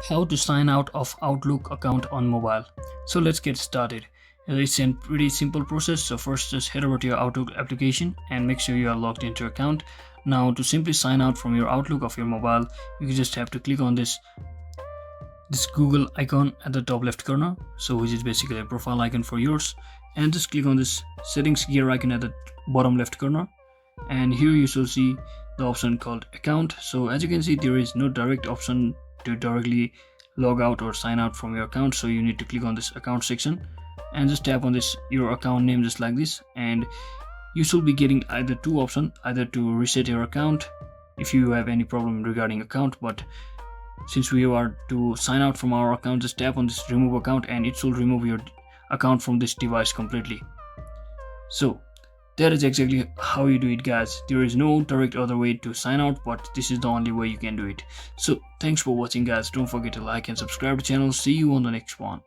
How to sign out of Outlook account on mobile. So let's get started. It's a pretty simple process. So first just head over to your Outlook application and make sure you are logged into your account. Now to simply sign out from your Outlook of your mobile, you just have to click on this Google icon at the top left corner, so which is basically a profile icon for yours, and just click on this settings gear icon at the bottom left corner, and here you shall see the option called account. So as you can see, there is no direct option to directly log out or sign out from your account, so you need to click on this account section and just tap on this your account name just like this, and you should be getting either two options, either to reset your account if you have any problem regarding account, but since we are to sign out from our account, just tap on this remove account and it should remove your account from this device completely. So that is exactly how you do it, guys. There is no direct other way to sign out, but this is the only way you can do it. So thanks for watching, guys. Don't forget to like and subscribe to the channel. See you on the next one.